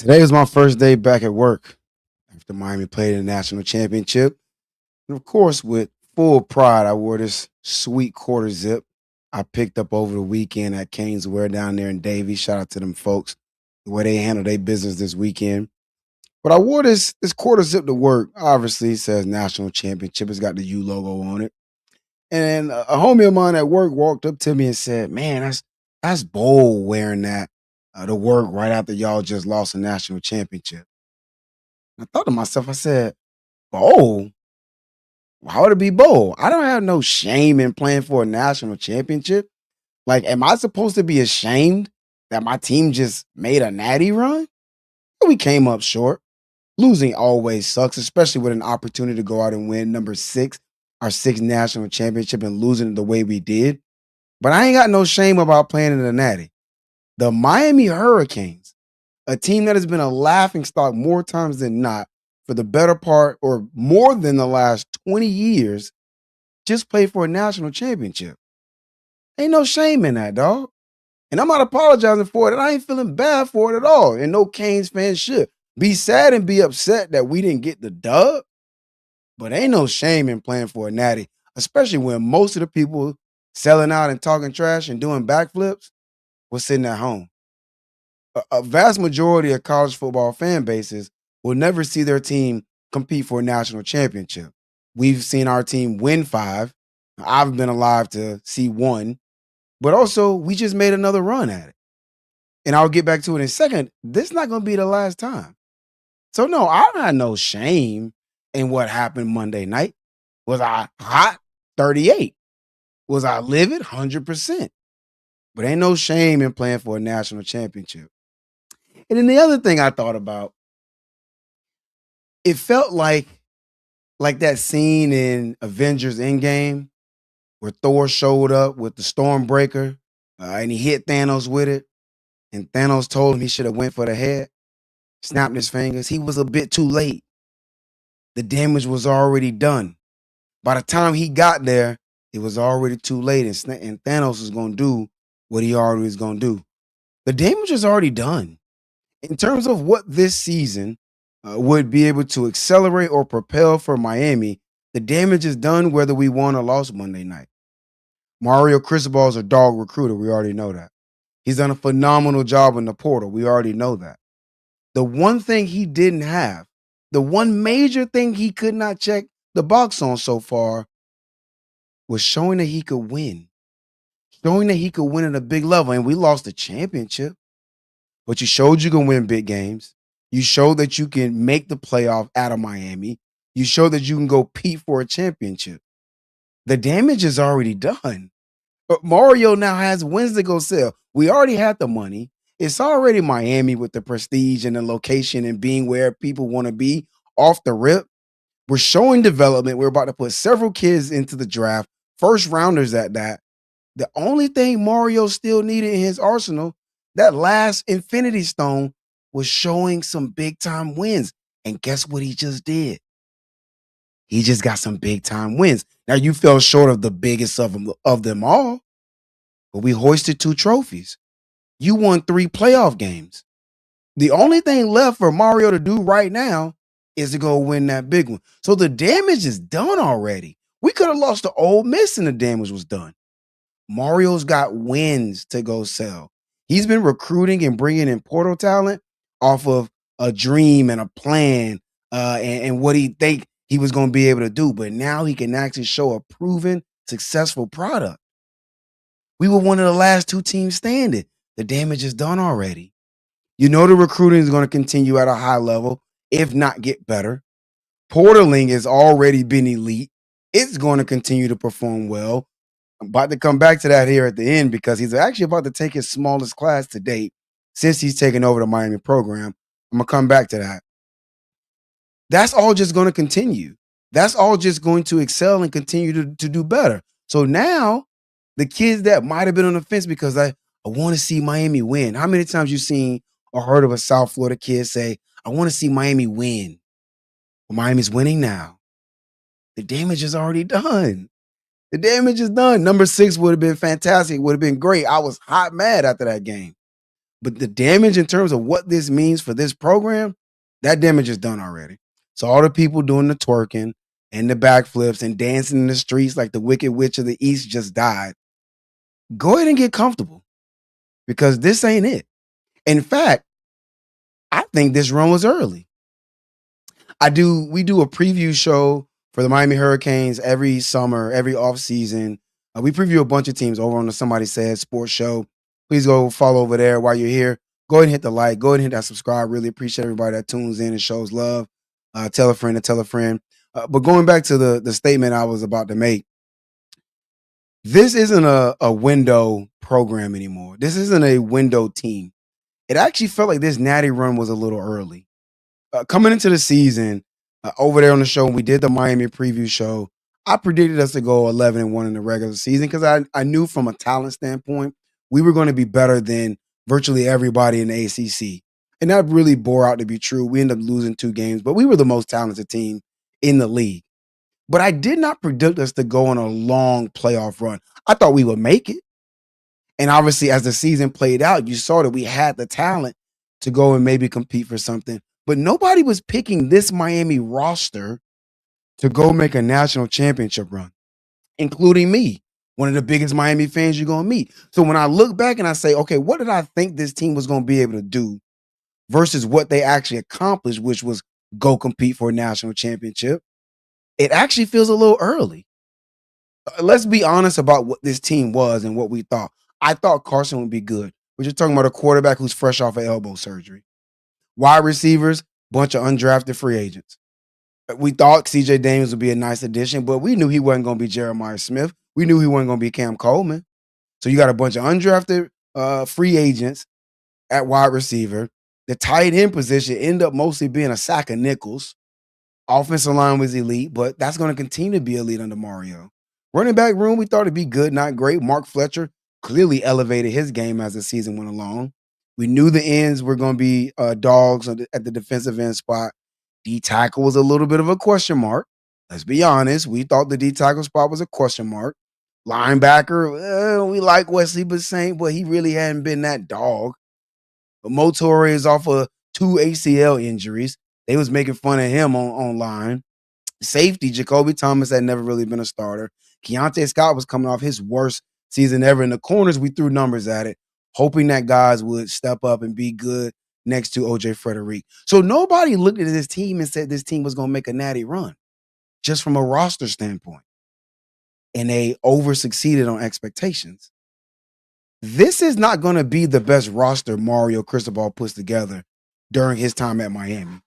Today was my first day back at work after Miami played in the national championship. And of course, with full pride, I wore this sweet quarter zip I picked up over the weekend at Cane's Wear down there in Davie. Shout out to them folks, the way they handle their business this weekend. But I wore this quarter zip to work. Obviously, it says national championship. It's got the U logo on it. And a homie of mine at work walked up to me and said, "Man, that's bold wearing that to work right after y'all just lost a national championship." I thought to myself, I said, bold? Why would it be bold? I don't have no shame in playing for a national championship. Like, am I supposed to be ashamed that my team just made a natty run? We came up short. Losing always sucks, especially with an opportunity to go out and win number six, our sixth national championship, and losing it the way we did. But I ain't got no shame about playing in the natty. The Miami Hurricanes, a team that has been a laughing stock more times than not for the better part or more than the last 20 years, just played for a national championship. Ain't no shame in that, dog. And I'm not apologizing for it. And I ain't feeling bad for it at all. And no Canes fans should. Be sad and be upset that we didn't get the dub, but ain't no shame in playing for a natty, especially when most of the people selling out and talking trash and doing backflips was sitting at home. A vast majority of college football fan bases will never see their team compete for a national championship. We've seen our team win five. I've been alive to see one, but also we just made another run at it. And I'll get back to it in a second. This is not going to be the last time. So, no, I had no shame in what happened Monday night. Was I hot? 38. Was I livid? 100%. But ain't no shame in playing for a national championship. And then the other thing I thought about, it felt like that scene in Avengers Endgame where Thor showed up with the Stormbreaker and he hit Thanos with it. And Thanos told him he should have went for the head, snapped his fingers. He was a bit too late. The damage was already done. By the time he got there, it was already too late. And Thanos was going to do what he already was going to do. The damage is already done. In terms of what this season would be able to accelerate or propel for Miami, the damage is done whether we won or lost Monday night. Mario Cristobal is a dog recruiter. We already know that. He's done a phenomenal job in the portal. We already know that. The one thing he didn't have, the one major thing he could not check the box on so far was showing that he could win. Showing that he could win at a big level. And we lost the championship. But you showed you can win big games. You showed that you can make the playoff out of Miami. You showed that you can go compete for a championship. The damage is already done. But Mario now has wins to go sell. We already had the money. It's already Miami with the prestige and the location and being where people want to be off the rip. We're showing development. We're about to put several kids into the draft, first rounders at that. The only thing Mario still needed in his arsenal, that last Infinity Stone, was showing some big time wins. And guess what he just did? He just got some big time wins. Now you fell short of the biggest of them all, but we hoisted 2 trophies. You won 3 playoff games. The only thing left for Mario to do right now is to go win that big one. So the damage is done already. We could have lost to Ole Miss and the damage was done. Mario's got wins to go sell. He's been recruiting and bringing in portal talent off of a dream and a plan and what he think he was going to be able to do. But now he can actually show a proven, successful product. We were one of the last 2 teams standing. The damage is done already. You know the recruiting is going to continue at a high level, if not get better. Portaling has already been elite. It's going to continue to perform well. I'm about to come back to that here at the end because he's actually about to take his smallest class to date since he's taken over the Miami program. I'm going to come back to that. That's all just going to continue. That's all just going to excel and continue to do better. So now the kids that might have been on the fence because I want to see Miami win. How many times you seen or heard of a South Florida kid say, I want to see Miami win? Well, Miami's winning now. The damage is already done. The damage is done. Number 6 would have been fantastic. Would have been great. I was hot mad after that game. But the damage in terms of what this means for this program, that damage is done already. So all the people doing the twerking and the backflips and dancing in the streets like the Wicked Witch of the East just died. Go ahead and get comfortable because this ain't it. In fact, I think this run was early. We do a preview show for the Miami Hurricanes every summer, every off season. We preview a bunch of teams over on the Somebody Said Sports Show. Please go follow over there while you're here. Go ahead and hit the like. Go ahead and hit that subscribe. Really appreciate everybody that tunes in and shows love. Tell a friend to tell a friend. But going back to the statement I was about to make, this isn't a window program anymore. This isn't a window team. It actually felt like this Natty run was a little early. Coming into the season, over there on the show, when we did the Miami preview show, I predicted us to go 11-1 in the regular season because I knew from a talent standpoint, we were going to be better than virtually everybody in the ACC. And that really bore out to be true. We ended up losing 2 games, but we were the most talented team in the league. But I did not predict us to go on a long playoff run. I thought we would make it. And obviously, as the season played out, you saw that we had the talent to go and maybe compete for something. But nobody was picking this Miami roster to go make a national championship run, including me, one of the biggest Miami fans you're going to meet. So when I look back and I say, okay, what did I think this team was going to be able to do versus what they actually accomplished, which was go compete for a national championship, it actually feels a little early. Let's be honest about what this team was and what we thought. I thought Carson would be good. We're just talking about a quarterback who's fresh off of elbow surgery. Wide receivers, bunch of undrafted free agents. We thought CJ Daniels would be a nice addition, but we knew he wasn't going to be Jeremiah Smith. We knew he wasn't going to be Cam Coleman. So you got a bunch of undrafted free agents at wide receiver. The tight end position ended up mostly being a sack of nickels. Offensive line was elite, but that's going to continue to be elite under Mario. Running back room, we thought it'd be good, not great. Mark Fletcher clearly elevated his game as the season went along. We knew the ends were going to be dogs at the defensive end spot. D tackle was a little bit of a question mark. Let's be honest. We thought the D tackle spot was a question mark. Linebacker, we like Wesley Bassane, but he really hadn't been that dog. But Motoré is off of 2 ACL injuries. They was making fun of him online. Safety, Jacoby Thomas had never really been a starter. Keontae Scott was coming off his worst season ever. In the corners, we threw numbers at it, hoping that guys would step up and be good next to O.J. Frederick. So nobody looked at this team and said this team was going to make a natty run, just from a roster standpoint. And they over-succeeded on expectations. This is not going to be the best roster Mario Cristobal puts together during his time at Miami.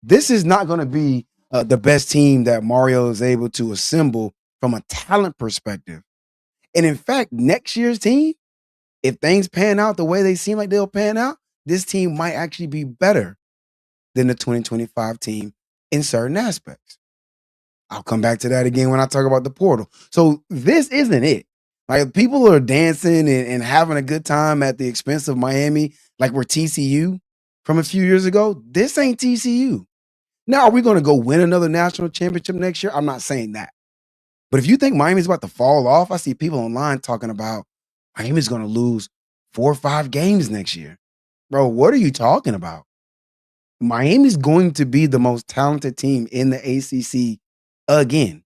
This is not going to be the best team that Mario is able to assemble from a talent perspective. And in fact, next year's team, if things pan out the way they seem like they'll pan out, this team might actually be better than the 2025 team in certain aspects. I'll come back to that again when I talk about the portal. So this isn't it. Like, people are dancing and having a good time at the expense of Miami, like we're TCU from a few years ago. This ain't TCU. Now, are we going to go win another national championship next year? I'm not saying that. But if you think Miami's about to fall off, I see people online talking about Miami's going to lose 4 or 5 games next year. Bro, what are you talking about? Miami's going to be the most talented team in the ACC again.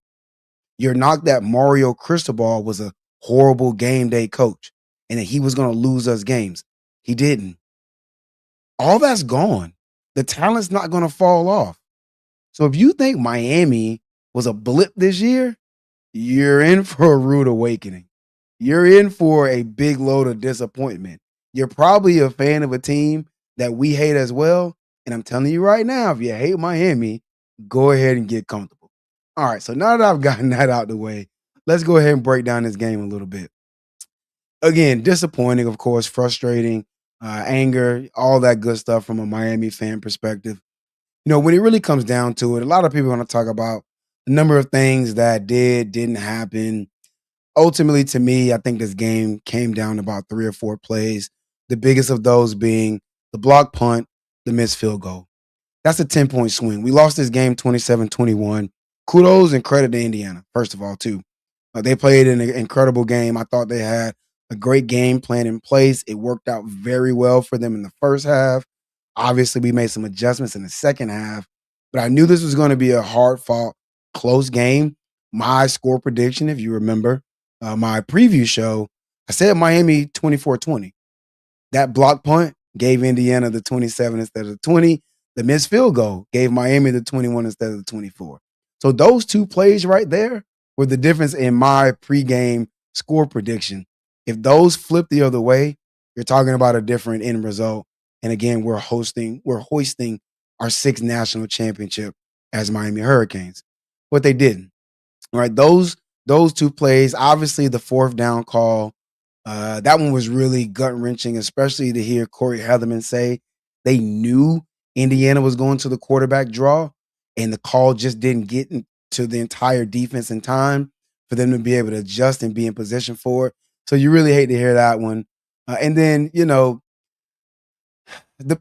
You're not that Mario Cristobal was a horrible game day coach and that he was going to lose us games. He didn't. All that's gone. The talent's not going to fall off. So if you think Miami was a blip this year, you're in for a rude awakening. You're in for a big load of disappointment. You're probably a fan of a team that we hate as well. And I'm telling you right now, if you hate Miami, go ahead and get comfortable. All right, so now that I've gotten that out the way, let's go ahead and break down this game a little bit. Again, disappointing, of course, frustrating, anger, all that good stuff from a Miami fan perspective. You know, when it really comes down to it, a lot of people want to talk about a number of things that didn't happen. Ultimately, to me, I think this game came down to about 3 or 4 plays. The biggest of those being the block punt, the missed field goal. That's a 10-point swing. We lost this game 27-21. Kudos and credit to Indiana, first of all, too. They played an incredible game. I thought they had a great game plan in place. It worked out very well for them in the first half. Obviously, we made some adjustments in the second half, but I knew this was going to be a hard fought, close game. My score prediction, if you remember my preview show, I said Miami 24-20. That block punt gave Indiana the 27 instead of the 20. The missed field goal gave Miami the 21 instead of the 24. So those two plays right there were the difference in my pregame score prediction. If those flip the other way, you're talking about a different end result. And again, we're hoisting our sixth national championship as Miami Hurricanes. But they didn't. All right, those two plays, obviously the fourth down call, that one was really gut wrenching, especially to hear Corey Heatherman say they knew Indiana was going to the quarterback draw, and the call just didn't get into the entire defense in time for them to be able to adjust and be in position for it. So you really hate to hear that one. And then the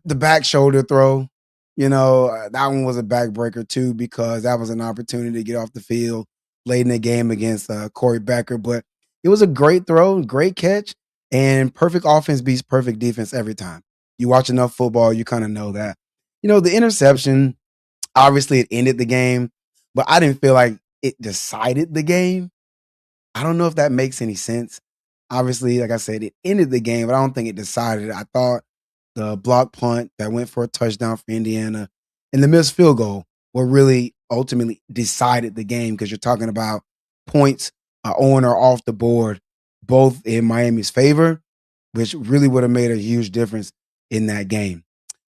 back shoulder throw, that one was a backbreaker too because that was an opportunity to get off the field late in the game against Corey Becker. But it was a great throw, great catch, and perfect offense beats perfect defense every time. You watch enough football, you kind of know that. The interception, obviously it ended the game, but I didn't feel like it decided the game. I don't know if that makes any sense. Obviously, like I said, it ended the game, but I don't think it decided it. I thought the block punt that went for a touchdown for Indiana and the missed field goal what really ultimately decided the game because you're talking about points on or off the board, both in Miami's favor, which really would have made a huge difference in that game.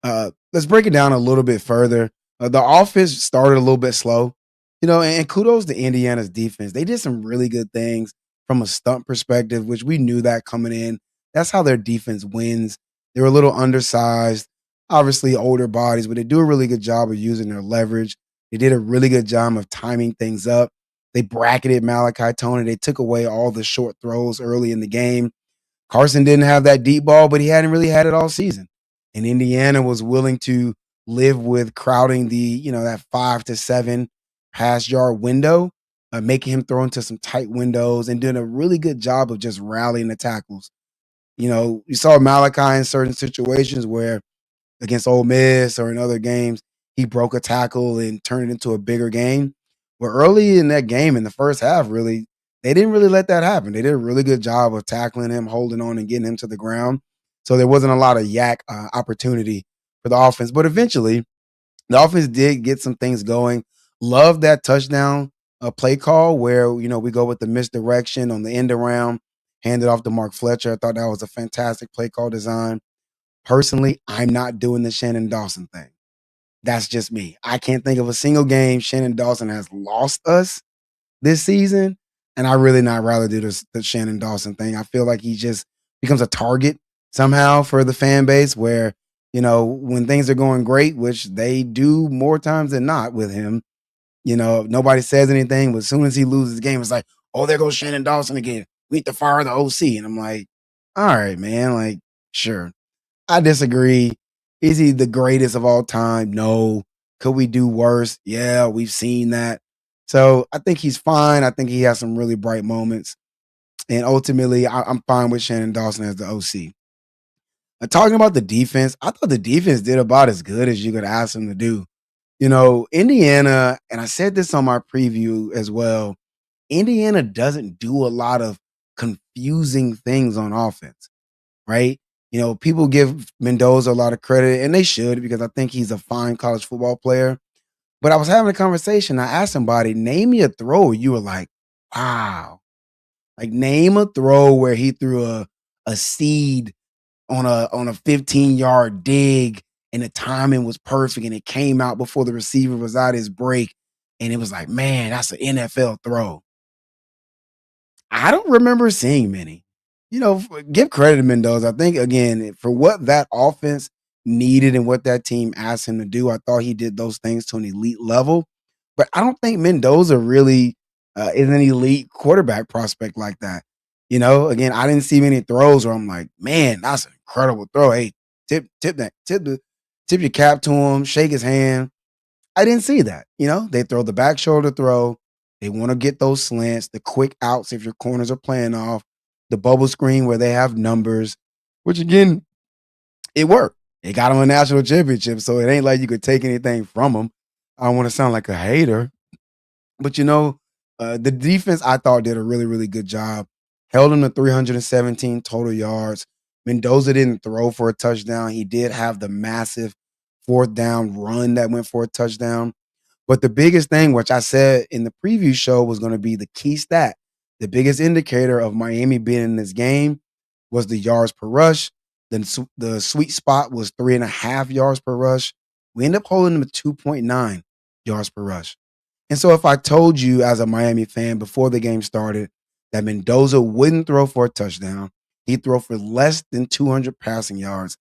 Let's break it down a little bit further. The offense started a little bit slow, and kudos to Indiana's defense. They did some really good things from a stunt perspective, which we knew that coming in. That's how their defense wins. They were a little undersized, obviously older bodies, but they do a really good job of using their leverage. They did a really good job of timing things up. They bracketed Malachi Tony. They took away all the short throws early in the game. Carson didn't have that deep ball, but he hadn't really had it all season. And Indiana was willing to live with crowding that 5 to 7 pass yard window, making him throw into some tight windows and doing a really good job of just rallying the tackles. You saw Malachi in certain situations where against Ole Miss or in other games, he broke a tackle and turned it into a bigger game. Well, early in that game, in the first half, really, they didn't really let that happen. They did a really good job of tackling him, holding on, and getting him to the ground. So there wasn't a lot of yak opportunity for the offense. But eventually, the offense did get some things going. Love that touchdown play call where, we go with the misdirection on the end around, handed off to Mark Fletcher. I thought that was a fantastic play call design. Personally, I'm not doing the Shannon Dawson thing. That's just me. I can't think of a single game Shannon Dawson has lost us this season, and I really not rather do the Shannon Dawson thing. I feel like he just becomes a target somehow for the fan base where, when things are going great, which they do more times than not with him, nobody says anything, but as soon as he loses the game, it's like, oh, there goes Shannon Dawson again. We need to fire the OC. And I'm like, all right, man, like, sure. I disagree. Is he the greatest of all time? No. Could we do worse? Yeah, we've seen that. So I think he's fine. I think he has some really bright moments. And ultimately, I'm fine with Shannon Dawson as the OC. Talking about the defense, I thought the defense did about as good as you could ask them to do. Indiana, and I said this on my preview as well, Indiana doesn't do a lot of confusing things on offense, right? People give Mendoza a lot of credit, and they should because I think he's a fine college football player. But I was having a conversation. I asked somebody, name me a throw. You were like, wow. Like, name a throw where he threw a seed on a 15-yard dig and the timing was perfect and it came out before the receiver was out his break. And it was like, man, that's an NFL throw. I don't remember seeing many. Give credit to Mendoza. I think, again, for what that offense needed and what that team asked him to do, I thought he did those things to an elite level. But I don't think Mendoza really is an elite quarterback prospect like that. Again, I didn't see many throws where I'm like, man, that's an incredible throw. Hey, tip your cap to him, shake his hand. I didn't see that. They throw the back shoulder throw. They want to get those slants, the quick outs if your corners are playing off. the bubble screen where they have numbers, which again, it worked. It got them a national championship, so it ain't like you could take anything from them. I don't want to sound like a hater, but the defense I thought did a really, really good job. Held him to 317 total yards. Mendoza didn't throw for a touchdown. He did have the massive fourth down run that went for a touchdown. But the biggest thing, which I said in the preview show, was going to be the key stat. The biggest indicator of Miami being in this game was the yards per rush. Then the sweet spot was 3.5 yards per rush. We ended up holding them at 2.9 yards per rush. And so if I told you as a Miami fan before the game started that Mendoza wouldn't throw for a touchdown, he'd throw for less than 200 passing yards,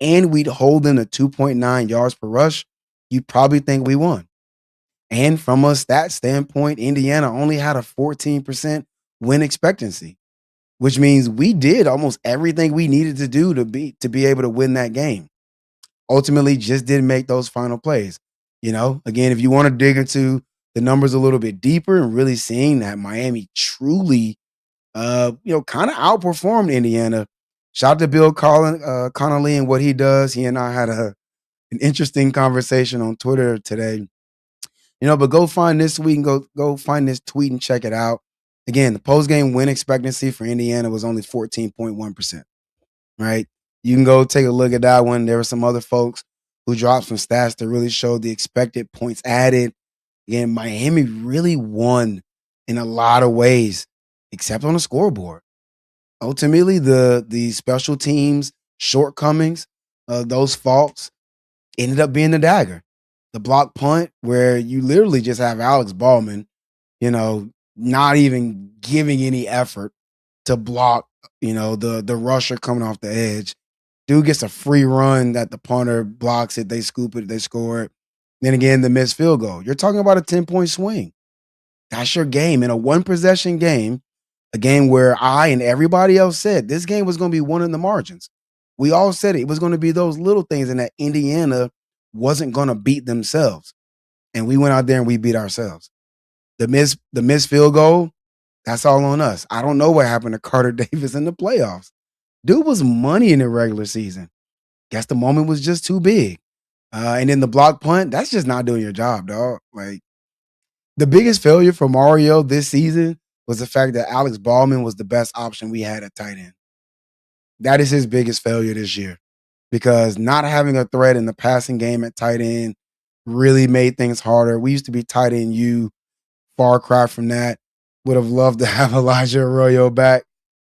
and we'd hold them to 2.9 yards per rush, you'd probably think we won. And from a stat standpoint, Indiana only had a 14% win expectancy, which means we did almost everything we needed to do to be able to win that game. Ultimately, just didn't make those final plays. Again, if you want to dig into the numbers a little bit deeper and really seeing that Miami truly, kind of outperformed Indiana. Shout out to Bill Connolly and what he does. He and I had an interesting conversation on Twitter today. But go find this tweet and go find this tweet and check it out. Again, the post game win expectancy for Indiana was only 14.1%. Right? You can go take a look at that one. There were some other folks who dropped some stats that really showed the expected points added. Again, Miami really won in a lot of ways, except on the scoreboard. Ultimately, the special teams shortcomings, those faults, ended up being the dagger. The block punt, where you literally just have Alex Ballman, not even giving any effort to block, the rusher coming off the edge. Dude gets a free run that the punter blocks it, they scoop it, they score it. Then again, the missed field goal. You're talking about a 10-point swing. That's your game in a one-possession game, a game where I and everybody else said this game was going to be won in the margins. We all said it was going to be those little things and that Indiana wasn't going to beat themselves. And we went out there and we beat ourselves. The missed field goal, that's all on us. I don't know what happened to Carter Davis in the playoffs. Dude was money in the regular season. Guess the moment was just too big. And then the block punt, that's just not doing your job, dog. Like, the biggest failure for Mario this season was the fact that Alex Ballman was the best option we had at tight end. That is his biggest failure this year, because not having a threat in the passing game at tight end really made things harder. We used to be tight end U, far cry from that. Would have loved to have Elijah Arroyo back.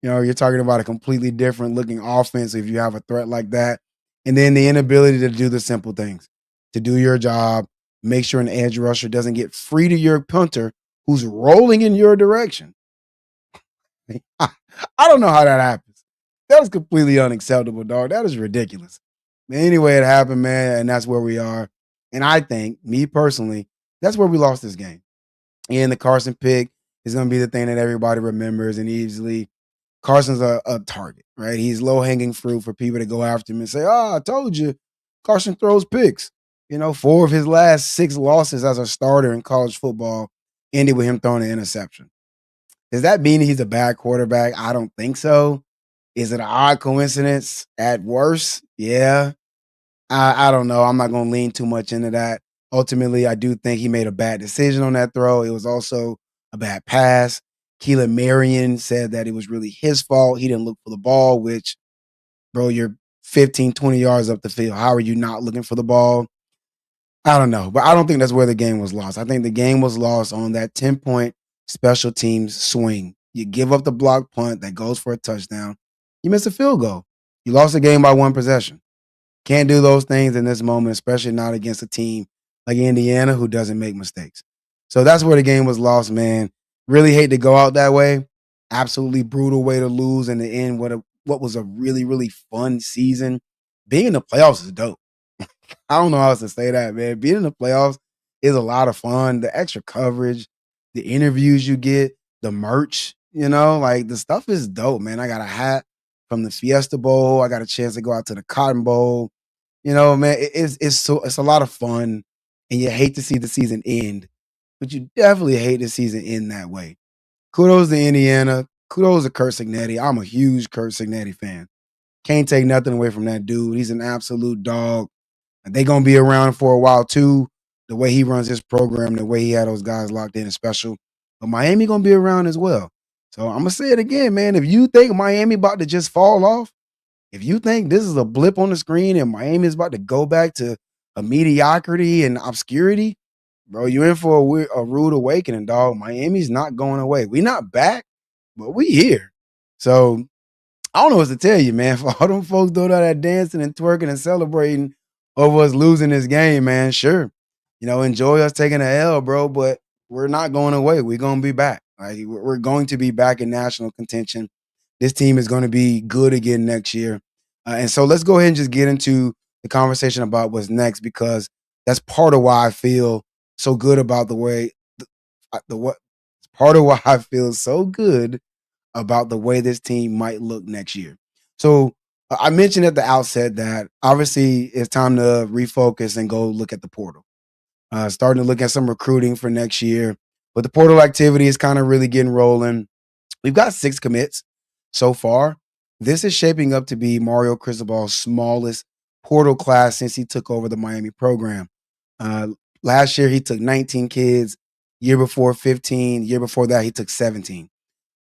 You're talking about a completely different looking offense if you have a threat like that. And then the inability to do the simple things, to do your job, make sure an edge rusher doesn't get free to your punter who's rolling in your direction. I don't know how that happens. That was completely unacceptable, dog. That is ridiculous. But anyway, it happened, man, and that's where we are. And I think, me personally, that's where we lost this game. And the Carson pick is going to be the thing that everybody remembers and easily. Carson's a target, right? He's low-hanging fruit for people to go after him and say, I told you, Carson throws picks. 4 of his last 6 losses as a starter in college football ended with him throwing an interception. Does that mean he's a bad quarterback? I don't think so. Is it an odd coincidence? At worst, yeah. I don't know. I'm not going to lean too much into that. Ultimately, I do think he made a bad decision on that throw. It was also a bad pass. Keelan Marion said that it was really his fault. He didn't look for the ball, which, bro, you're 15, 20 yards up the field. How are you not looking for the ball? I don't know, but I don't think that's where the game was lost. I think the game was lost on that 10-point special teams swing. You give up the block punt that goes for a touchdown. You miss a field goal. You lost the game by one possession. Can't do those things in this moment, especially not against a team like Indiana who doesn't make mistakes. So that's where the game was lost, man. Really hate to go out that way. Absolutely brutal way to lose in the end. What was a really, really fun season. Being in the playoffs is dope. I don't know how else to say that, man. Being in the playoffs is a lot of fun. The extra coverage, the interviews you get, the merch, like the stuff is dope, man. I got a hat from the Fiesta Bowl. I got a chance to go out to the Cotton Bowl. Man, it's a lot of fun, and you hate to see the season end, but you definitely hate the season end that way. Kudos to Indiana. kudos to Kurt Signetti. I'm a huge Kurt Signetti fan. Can't take nothing away from that dude. He's an absolute dog. They gonna be around for a while too. The way he runs his program, the way he had those guys locked in is special. But Miami gonna be around as well. So I'm gonna say it again, man. If you think Miami about to just fall off, if you think this is a blip on the screen and Miami is about to go back to a mediocrity and obscurity, bro, you in for a rude awakening, dog. Miami's not going away. We not back, but we here. So I don't know what to tell you, man. For all them folks doing all that dancing and twerking and celebrating over us losing this game, man, sure. Enjoy us taking a L, bro, but we're not going away. We're going to be back. Like, we're going to be back in national contention. This team is going to be good again next year. And so let's go ahead and just get into the conversation about what's next, because that's part of why I feel so good about the way the what part of why I feel so good about the way this team might look next year. So I mentioned at the outset that obviously it's time to refocus and go look at the portal. Starting to look at some recruiting for next year, but the portal activity is kind of really getting rolling. We've got 6 commits so far. This is shaping up to be Mario Cristobal's smallest portal class since he took over the Miami program. Uh, Last year he took 19 kids. Year before 15. Year before that he took 17.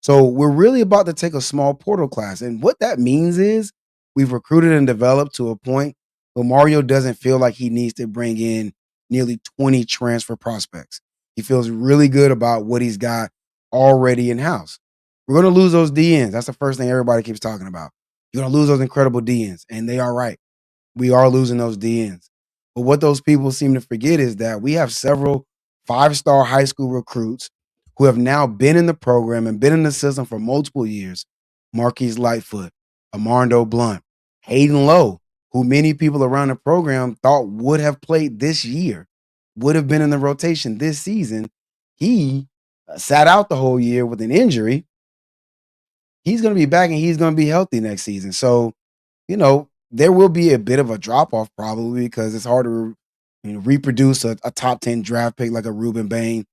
So we're really about to take a small portal class. And what that means is we've recruited and developed to a point where Mario doesn't feel like he needs to bring in nearly 20 transfer prospects. He feels really good about what he's got already in house. We're going to lose those DNs. That's the first thing everybody keeps talking about. You're going to lose those incredible DNs. And they are right. We are losing those DNs. But what those people seem to forget is that we have several 5-star high school recruits who have now been in the program and been in the system for multiple years. Marquise Lightfoot, Armando Blunt, Hayden Lowe, who many people around the program thought would have played this year, would have been in the rotation this season. He sat out the whole year with an injury. He's going to be back and he's going to be healthy next season. So, there will be a bit of a drop off probably because it's hard to reproduce a top 10 draft pick like a Ruben Bain.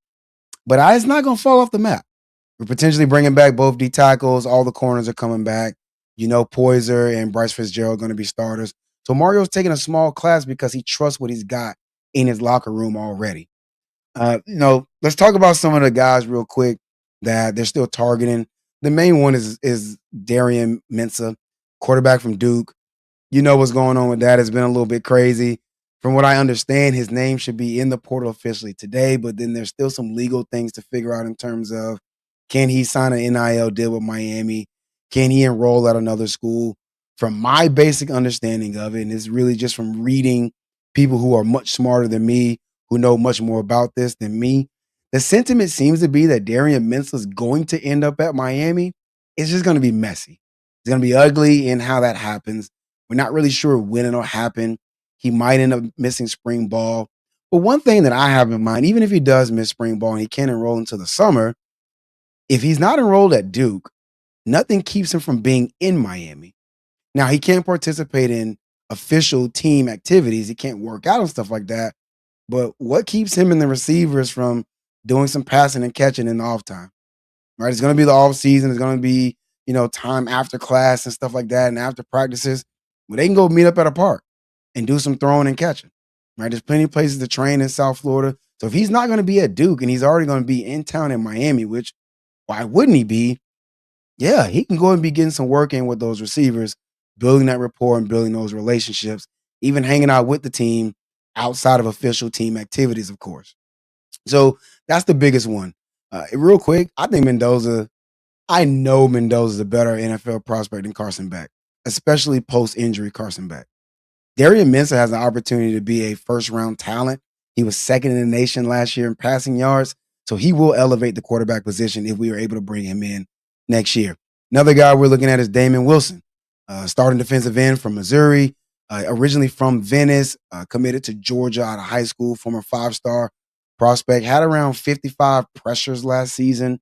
But it's not going to fall off the map. We're potentially bringing back both D tackles. All the corners are coming back. Poiser and Bryce Fitzgerald are going to be starters. So Mario's taking a small class because he trusts what he's got in his locker room already. Let's talk about some of the guys real quick that they're still targeting. The main one is Darian Mensah, quarterback from Duke. You know what's going on with that. It's been a little bit crazy. From what I understand, his name should be in the portal officially today, but then there's still some legal things to figure out in terms of, can he sign an NIL deal with Miami? Can he enroll at another school? From my basic understanding of it, and it's really just from reading people who are much smarter than me, who know much more about this than me, the sentiment seems to be that Darian Mensah is going to end up at Miami. It's just going to be messy. It's going to be ugly in how that happens. We're not really sure when it'll happen. He might end up missing spring ball. But one thing that I have in mind, even if he does miss spring ball and he can't enroll until the summer, if he's not enrolled at Duke, nothing keeps him from being in Miami. Now, he can't participate in official team activities. He can't work out and stuff like that. But what keeps him and the receivers from doing some passing and catching in the off time? Right? It's going to be the off season. It's going to be, time after class and stuff like that and after practices where they can go meet up at a park and do some throwing and catching. Right? There's plenty of places to train in South Florida. So if he's not going to be at Duke and he's already going to be in town in Miami, which why wouldn't he be? Yeah, he can go and be getting some work in with those receivers, building that rapport and building those relationships, even hanging out with the team outside of official team activities, of course. So that's the biggest one. Real quick, I know Mendoza's a better NFL prospect than Carson Beck, especially post-injury Carson Beck. Darian Mensah has an opportunity to be a first-round talent. He was second in the nation last year in passing yards, so he will elevate the quarterback position if we are able to bring him in next year. Another guy we're looking at is Damon Wilson, starting defensive end from Missouri, originally from Venice, committed to Georgia out of high school, former 5-star prospect, had around 55 pressures last season.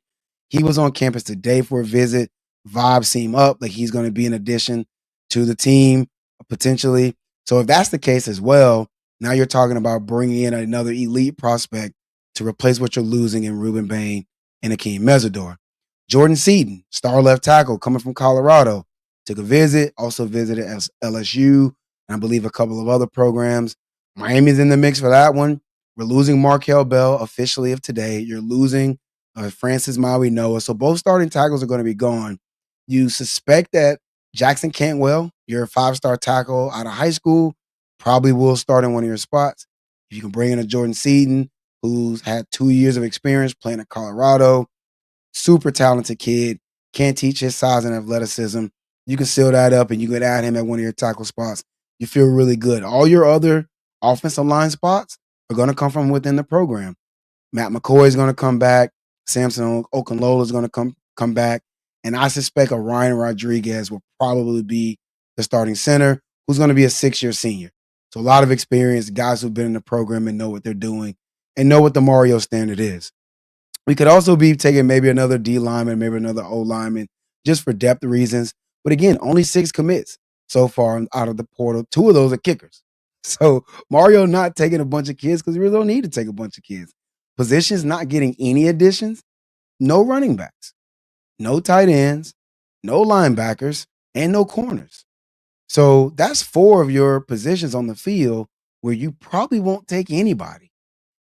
He was on campus today for a visit. Vibes seem up, like he's going to be an addition to the team potentially. So if that's the case as well, now you're talking about bringing in another elite prospect to replace what you're losing in Ruben Bain and Akeem Mesidor. Jordan Seaton, star left tackle coming from Colorado, took a visit, also visited LSU, and I believe a couple of other programs. Miami's in the mix for that one. We're losing Markel Bell officially of today. You're losing Francis Maui Noah. So both starting tackles are going to be gone. You suspect that Jackson Cantwell, your 5-star tackle out of high school, probably will start in one of your spots. If you can bring in a Jordan Seaton, who's had 2 years of experience playing at Colorado, super talented kid, can't teach his size and athleticism. You can seal that up and you can add him at one of your tackle spots. You feel really good. All your other offensive line spots are going to come from within the program. Matt McCoy is going to come back. Samson Okunlola is going to come back. And I suspect a Ryan Rodriguez will probably be the starting center, who's going to be a 6-year senior. So a lot of experience, guys who've been in the program and know what they're doing and know what the Mario standard is. We could also be taking maybe another D lineman, maybe another O lineman, just for depth reasons. But again, only 6 commits so far out of the portal. 2 of those are kickers. So Mario not taking a bunch of kids because he really don't need to take a bunch of kids. Positions not getting any additions. No running backs, no tight ends, no linebackers, and no corners. So that's 4 of your positions on the field where you probably won't take anybody.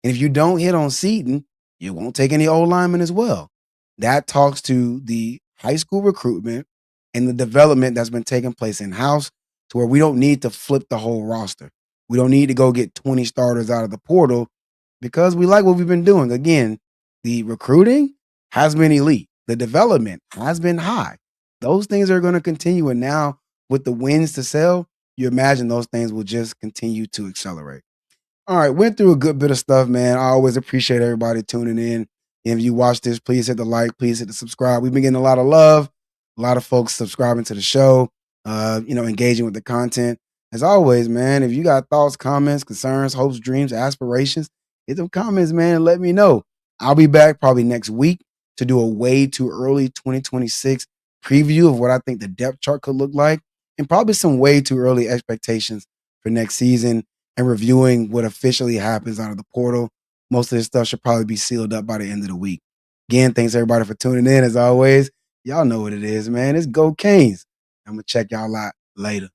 And if you don't hit on Seaton, you won't take any old linemen as well. That talks to the high school recruitment and the development that's been taking place in house to where we don't need to flip the whole roster. We don't need to go get 20 starters out of the portal because we like what we've been doing. Again, the recruiting has been elite. The development has been high. Those things are going to continue. And now with the wins to sell, you imagine those things will just continue to accelerate. All right, went through a good bit of stuff, man. I always appreciate everybody tuning in. If you watch this, please hit the like, please hit the subscribe. We've been getting a lot of love, a lot of folks subscribing to the show, engaging with the content. As always, man, if you got thoughts, comments, concerns, hopes, dreams, aspirations, hit them comments, man, and let me know. I'll be back probably next week to do a way too early 2026 preview of what I think the depth chart could look like and probably some way too early expectations for next season and reviewing what officially happens out of the portal. Most of this stuff should probably be sealed up by the end of the week. Again, thanks everybody for tuning in. As always, y'all know what it is, man. It's Go Canes. I'm going to check y'all out later.